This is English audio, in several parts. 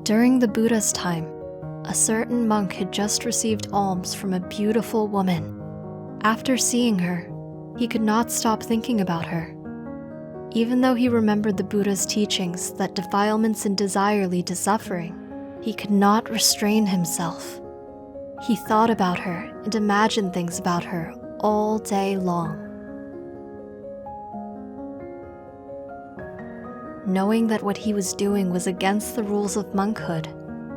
During the Buddha's time, a certain monk had just received alms from a beautiful woman. After seeing her, he could not stop thinking about her. Even though he remembered the Buddha's teachings that defilements and desire lead to suffering, he could not restrain himself. He thought about her and imagined things about her all day long. Knowing that what he was doing was against the rules of monkhood,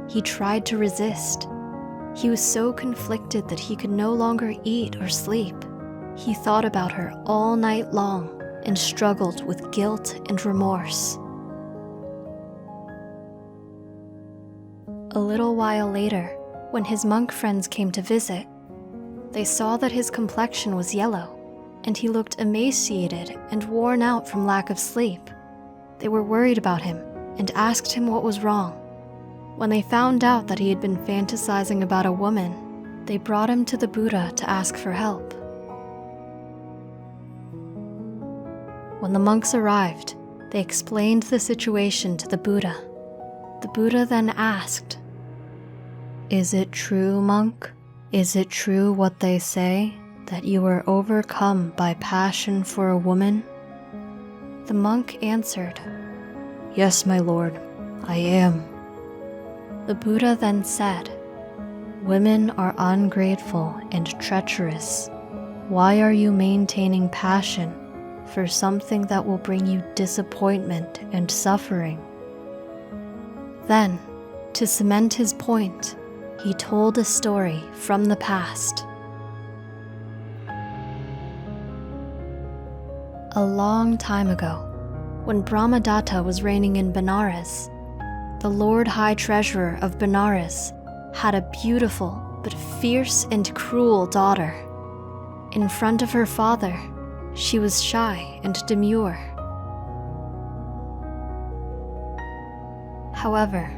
he tried to resist. He was so conflicted that he could no longer eat or sleep. He thought about her all night long and struggled with guilt and remorse. A little while later, when his monk friends came to visit, they saw that his complexion was yellow, and he looked emaciated and worn out from lack of sleep. They were worried about him and asked him what was wrong. When they found out that he had been fantasizing about a woman, they brought him to the Buddha to ask for help. When the monks arrived, they explained the situation to the Buddha. The Buddha then asked, "Is it true, monk? Is it true what they say, that you were overcome by passion for a woman?" The monk answered, "Yes, my lord, I am." The Buddha then said, "Women are ungrateful and treacherous. Why are you maintaining passion for something that will bring you disappointment and suffering?" Then, to cement his point, he told a story from the past. A long time ago, when Brahmadatta was reigning in Benares, the Lord High Treasurer of Benares had a beautiful but fierce and cruel daughter. In front of her father, she was shy and demure. However,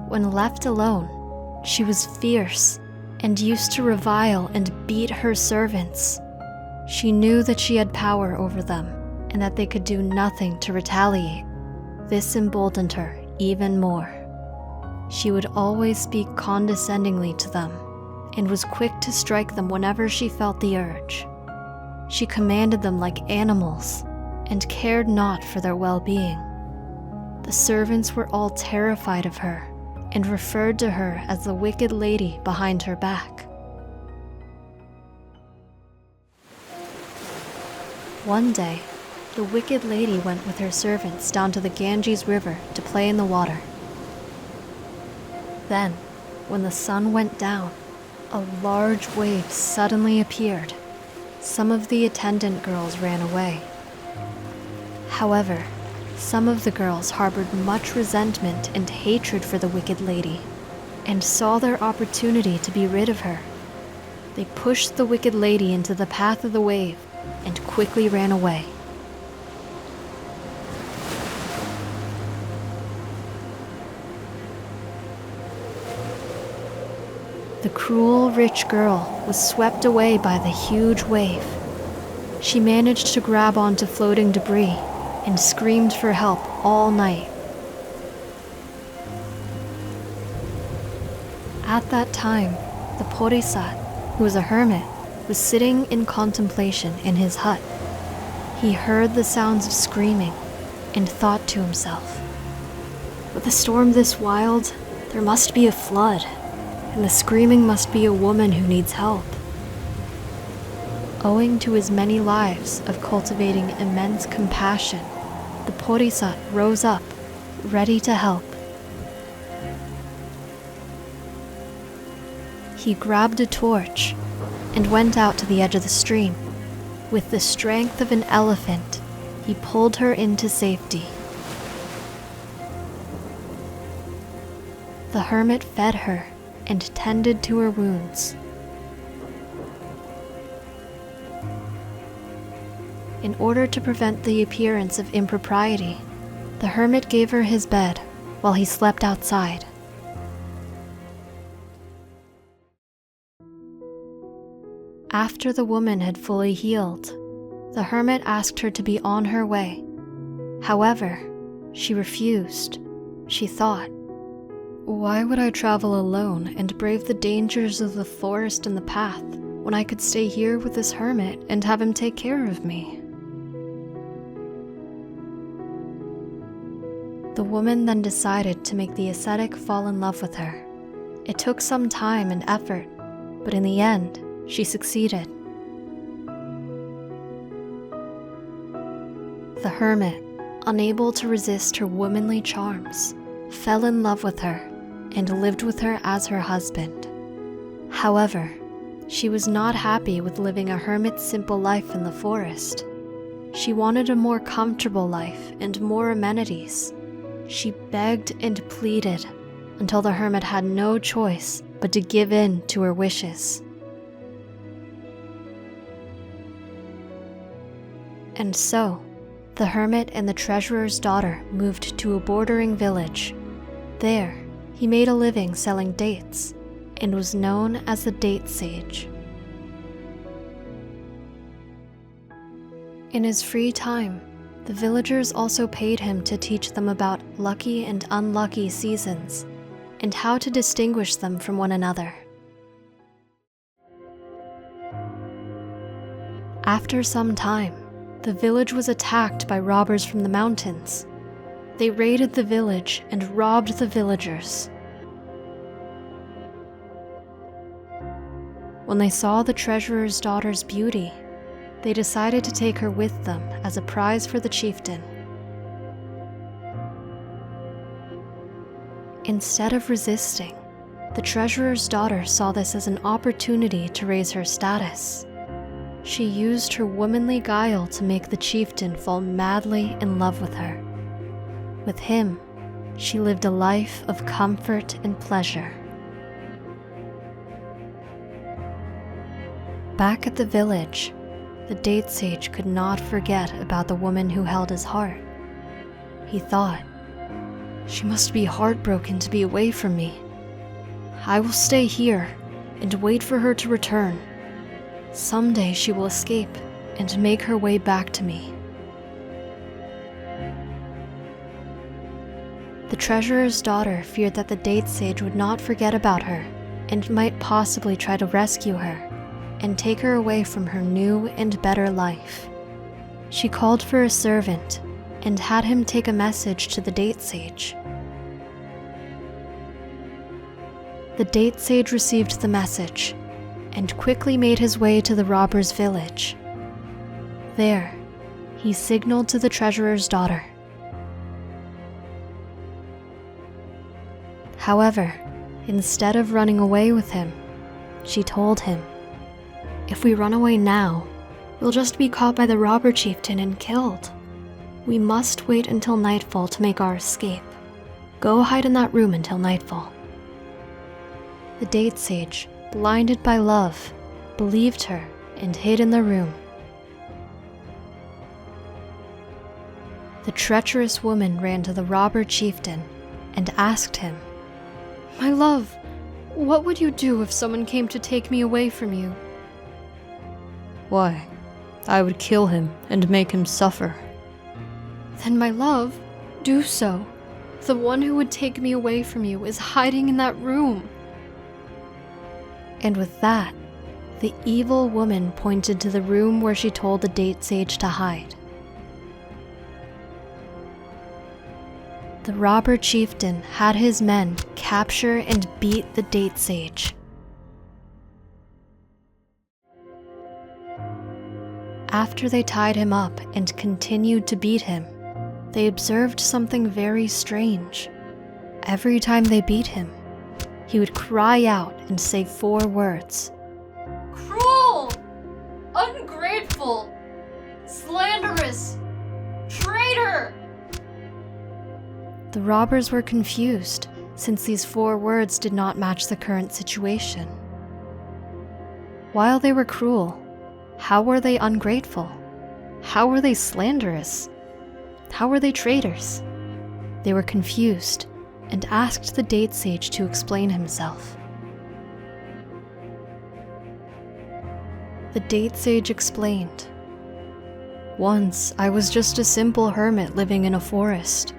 when left alone, she was fierce and used to revile and beat her servants. She knew that she had power over them and that they could do nothing to retaliate. This emboldened her even more. She would always speak condescendingly to them and was quick to strike them whenever she felt the urge. She commanded them like animals and cared not for their well-being. The servants were all terrified of her and referred to her as the wicked lady behind her back. One day, the wicked lady went with her servants down to the Ganges River to play in the water. Then, when the sun went down, a large wave suddenly appeared. Some of the attendant girls ran away. However, some of the girls harbored much resentment and hatred for the wicked lady, and saw their opportunity to be rid of her. They pushed the wicked lady into the path of the wave and quickly ran away. The cruel rich girl was swept away by the huge wave. She managed to grab onto floating debris and screamed for help all night. At that time, the Bodhisattva, who was a hermit, was sitting in contemplation in his hut. He heard the sounds of screaming and thought to himself, "With a storm this wild, there must be a flood, and the screaming must be a woman who needs help." Owing to his many lives of cultivating immense compassion, the Bodhisattva rose up, ready to help. He grabbed a torch and went out to the edge of the stream. With the strength of an elephant, he pulled her into safety. The hermit fed her and tended to her wounds. In order to prevent the appearance of impropriety, the hermit gave her his bed while he slept outside. After the woman had fully healed, the hermit asked her to be on her way. However, she refused. She thought, Why would I travel alone and brave the dangers of the forest and the path when I could stay here with this hermit and have him take care of me? The woman then decided to make the ascetic fall in love with her. It took some time and effort, but in the end, she succeeded. The hermit, unable to resist her womanly charms, fell in love with her and lived with her as her husband. However, she was not happy with living a hermit's simple life in the forest. She wanted a more comfortable life and more amenities. She begged and pleaded until the hermit had no choice but to give in to her wishes. And so, the hermit and the treasurer's daughter moved to a bordering village. There, he made a living selling dates and was known as the date sage. In his free time, the villagers also paid him to teach them about lucky and unlucky seasons and how to distinguish them from one another. After some time, the village was attacked by robbers from the mountains. They raided the village and robbed the villagers. When they saw the treasurer's daughter's beauty, they decided to take her with them as a prize for the chieftain. Instead of resisting, the treasurer's daughter saw this as an opportunity to raise her status. She used her womanly guile to make the chieftain fall madly in love with her. With him, she lived a life of comfort and pleasure. Back at the village, the date sage could not forget about the woman who held his heart. He thought, "She must be heartbroken to be away from me. I will stay here and wait for her to return. Someday she will escape and make her way back to me." The treasurer's daughter feared that the date sage would not forget about her and might possibly try to rescue her and take her away from her new and better life. She called for a servant and had him take a message to the date sage. The date sage received the message and quickly made his way to the robber's village. There, he signaled to the treasurer's daughter. However, instead of running away with him, she told him, "If we run away now, we'll just be caught by the robber chieftain and killed. We must wait until nightfall to make our escape. Go hide in that room until nightfall." The date sage, blinded by love, believed her and hid in the room. The treacherous woman ran to the robber chieftain and asked him, "My love, what would you do if someone came to take me away from you?" "Why, I would kill him and make him suffer." "Then, my love, do so. The one who would take me away from you is hiding in that room." And with that, the evil woman pointed to the room where she told the date sage to hide. The robber chieftain had his men capture and beat the date sage. After they tied him up and continued to beat him, they observed something very strange. Every time they beat him, he would cry out and say 4 words. "Cruel! Ungrateful! Slanderous! Traitor!" The robbers were confused, since these 4 words did not match the current situation. While they were cruel, how were they ungrateful? How were they slanderous? How were they traitors? They were confused and asked the date sage to explain himself. The date sage explained, "Once I was just a simple hermit living in a forest.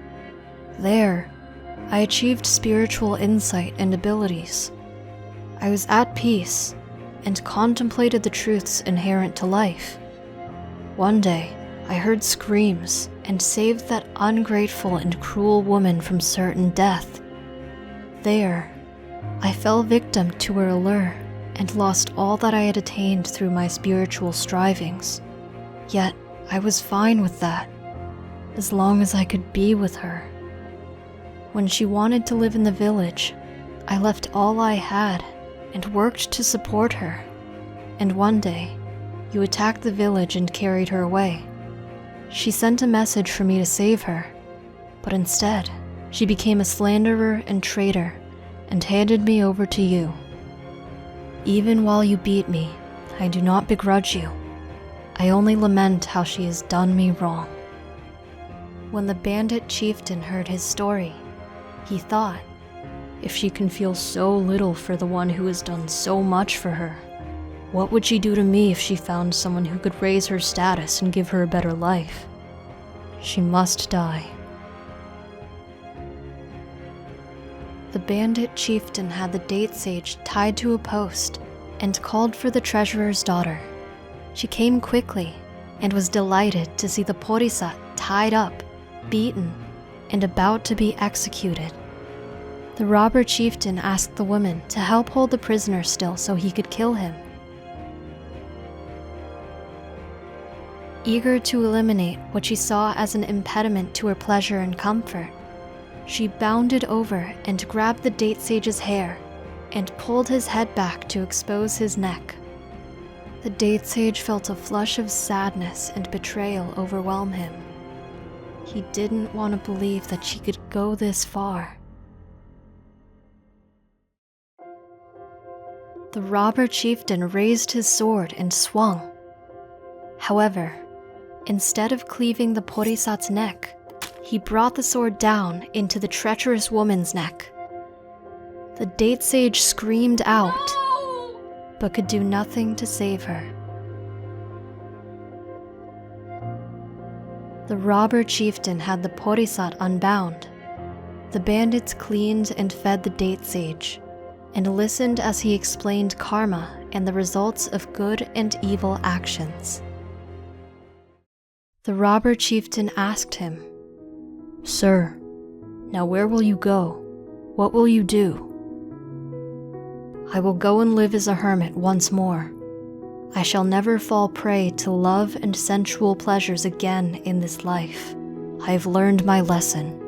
There, I achieved spiritual insight and abilities. I was at peace and contemplated the truths inherent to life. One day, I heard screams and saved that ungrateful and cruel woman from certain death. There, I fell victim to her allure and lost all that I had attained through my spiritual strivings. Yet, I was fine with that, as long as I could be with her. When she wanted to live in the village, I left all I had and worked to support her. And one day, you attacked the village and carried her away. She sent a message for me to save her, but instead, she became a slanderer and traitor and handed me over to you. Even while you beat me, I do not begrudge you. I only lament how she has done me wrong. When the bandit chieftain heard his story, he thought, if she can feel so little for the one who has done so much for her, what would she do to me if she found someone who could raise her status and give her a better life? She must die. The bandit chieftain had the date sage tied to a post and called for the treasurer's daughter. She came quickly and was delighted to see the Porisat tied up, beaten, and about to be executed. The robber chieftain asked the woman to help hold the prisoner still so he could kill him. Eager to eliminate what she saw as an impediment to her pleasure and comfort, she bounded over and grabbed the date sage's hair and pulled his head back to expose his neck. The date sage felt a flush of sadness and betrayal overwhelm him. He didn't want to believe that she could go this far. The robber chieftain raised his sword and swung. However, instead of cleaving the Porisat's neck, he brought the sword down into the treacherous woman's neck. The date sage screamed out, but could do nothing to save her. The robber chieftain had the Porisat unbound. The bandits cleaned and fed the date sage, and listened as he explained karma and the results of good and evil actions. The robber chieftain asked him, "Sir, now where will you go? What will you do?" "I will go and live as a hermit once more. I shall never fall prey to love and sensual pleasures again in this life. I have learned my lesson.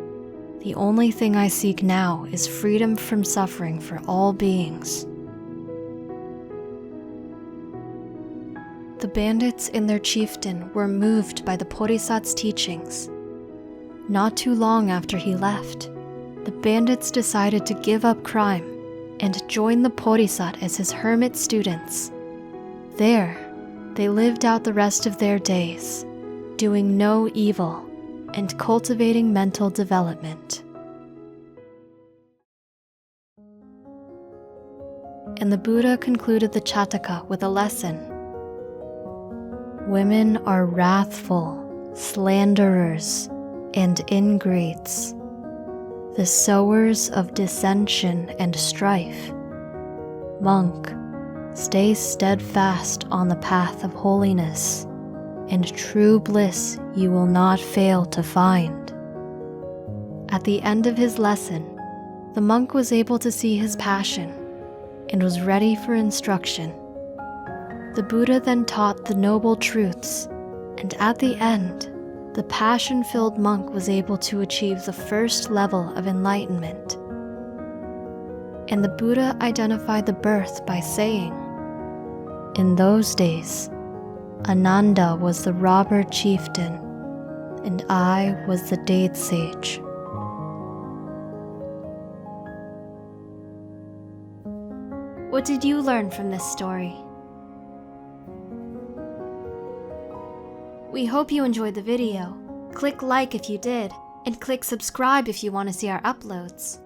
The only thing I seek now is freedom from suffering for all beings." The bandits and their chieftain were moved by the Porisat's teachings. Not too long after he left, the bandits decided to give up crime and join the Porisat as his hermit students. There, they lived out the rest of their days, doing no evil and cultivating mental development. And the Buddha concluded the Chataka with a lesson. Women are wrathful, slanderers, and ingrates, the sowers of dissension and strife. Monk, stay steadfast on the path of holiness, and true bliss you will not fail to find. At the end of his lesson, the monk was able to see his passion and was ready for instruction. The Buddha then taught the noble truths, and at the end, the passion-filled monk was able to achieve the first level of enlightenment. And the Buddha identified the birth by saying, "In those days, Ananda was the robber chieftain, and I was the date sage." What did you learn from this story? We hope you enjoyed the video. Click like if you did, and click subscribe if you want to see our uploads.